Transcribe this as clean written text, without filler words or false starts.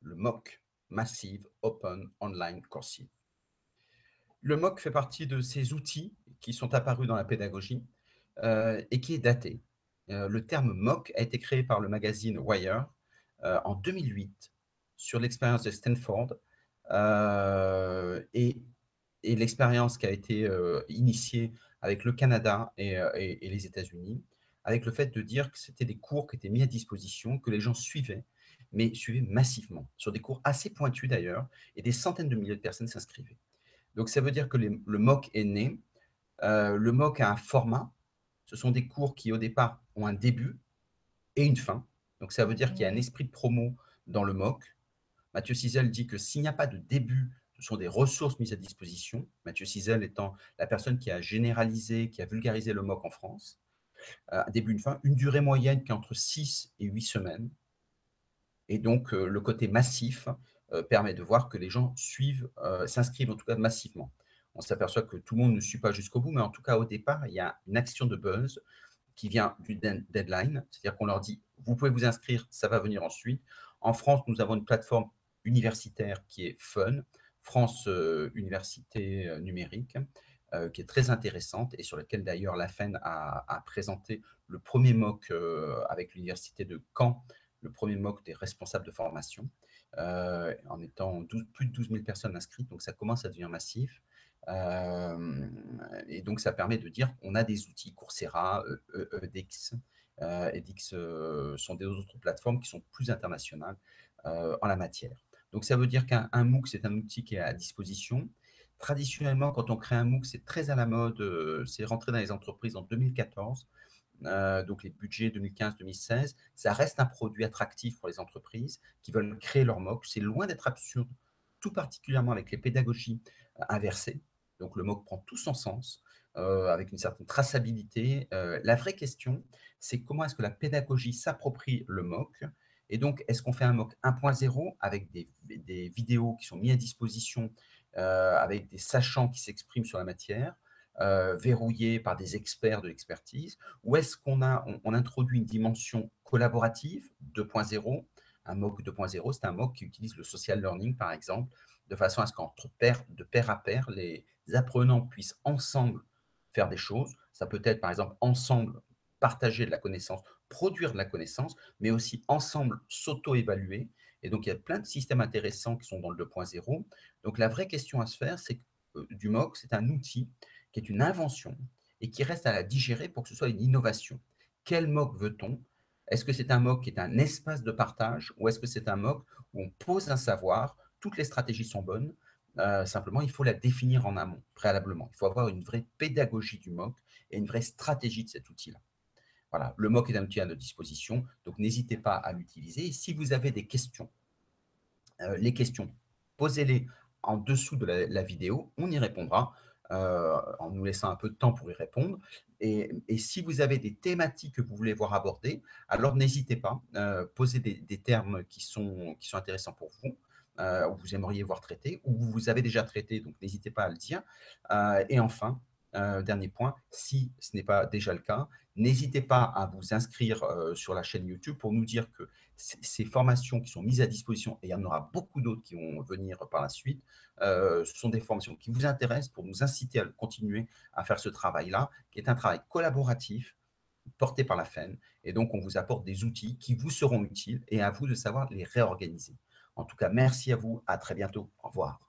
le MOOC, Massive Open Online Courses. Le MOOC fait partie de ces outils qui sont apparus dans la pédagogie et qui est daté. Le terme MOOC a été créé par le magazine Wire en 2008 sur l'expérience de Stanford et l'expérience qui a été initiée avec le Canada et les États-Unis, avec le fait de dire que c'était des cours qui étaient mis à disposition, que les gens suivaient, mais suivaient massivement, sur des cours assez pointus d'ailleurs, et des centaines de milliers de personnes s'inscrivaient. Donc ça veut dire que le MOOC est né. Le MOOC a un format. Ce sont des cours qui, au départ, ont un début et une fin. Donc ça veut dire qu'il y a un esprit de promo dans le MOOC. Mathieu Sizel dit que s'il n'y a pas de début, ce sont des ressources mises à disposition. Mathieu Sizel étant la personne qui a généralisé, qui a vulgarisé le MOOC en France. Un début, une fin, une durée moyenne qui est entre 6 et 8 semaines. Et donc, le côté massif permet de voir que les gens suivent, s'inscrivent en tout cas massivement. On s'aperçoit que tout le monde ne suit pas jusqu'au bout, mais en tout cas, au départ, il y a une action de buzz qui vient du deadline, c'est-à-dire qu'on leur dit, vous pouvez vous inscrire, ça va venir ensuite. En France, nous avons une plateforme universitaire qui est fun, France Université Numérique, qui est très intéressante et sur laquelle d'ailleurs la FEN a présenté le premier MOOC avec l'université de Caen, le premier MOOC des responsables de formation, en étant plus de 12 000 personnes inscrites, donc ça commence à devenir massif. Et donc, ça permet de dire qu'on a des outils, Coursera, edX. edX sont des autres plateformes qui sont plus internationales en la matière. Donc, ça veut dire qu'un MOOC, c'est un outil qui est à disposition. Traditionnellement, quand on crée un MOOC, c'est très à la mode, c'est rentré dans les entreprises en 2014. Donc les budgets 2015-2016, ça reste un produit attractif pour les entreprises qui veulent créer leur MOOC. C'est loin d'être absurde, tout particulièrement avec les pédagogies inversées. Donc le MOOC prend tout son sens, avec une certaine traçabilité. La vraie question, c'est comment est-ce que la pédagogie s'approprie le MOOC. Et donc, est-ce qu'on fait un MOOC 1.0 avec des vidéos qui sont mises à disposition, avec des sachants qui s'expriment sur la matière, verrouillés par des experts de l'expertise, ou est-ce qu'on on introduit une dimension collaborative 2.0. Un MOOC 2.0, c'est un MOOC qui utilise le social learning, par exemple, de façon à ce qu'entre de pair à pair, les apprenants puissent ensemble faire des choses. Ça peut être, par exemple, ensemble partager de la connaissance, produire de la connaissance, mais aussi ensemble s'auto-évaluer. Et donc, il y a plein de systèmes intéressants qui sont dans le 2.0. Donc, la vraie question à se faire, c'est que du MOOC, c'est un outil qui est une invention et qui reste à la digérer pour que ce soit une innovation. Quel MOOC veut-on? Est-ce que c'est un MOOC qui est un espace de partage ou est-ce que c'est un MOOC où on pose un savoir, toutes les stratégies sont bonnes, simplement il faut la définir en amont, préalablement. Il faut avoir une vraie pédagogie du MOOC et une vraie stratégie de cet outil-là. Voilà, le MOOC est un outil à notre disposition, donc n'hésitez pas à l'utiliser. Et si vous avez des questions, les questions, posez-les en dessous de la vidéo, on y répondra en nous laissant un peu de temps pour y répondre. Et si vous avez des thématiques que vous voulez voir abordées, alors n'hésitez pas, posez des termes qui sont intéressants pour vous, ou vous aimeriez voir traiter, ou vous avez déjà traité, donc n'hésitez pas à le dire. Et enfin, dernier point, si ce n'est pas déjà le cas, n'hésitez pas à vous inscrire sur la chaîne YouTube pour nous dire que ces formations qui sont mises à disposition, et il y en aura beaucoup d'autres qui vont venir par la suite, ce sont des formations qui vous intéressent pour nous inciter à continuer à faire ce travail-là, qui est un travail collaboratif porté par la FEN. Et donc, on vous apporte des outils qui vous seront utiles et à vous de savoir les réorganiser. En tout cas, merci à vous. À très bientôt. Au revoir.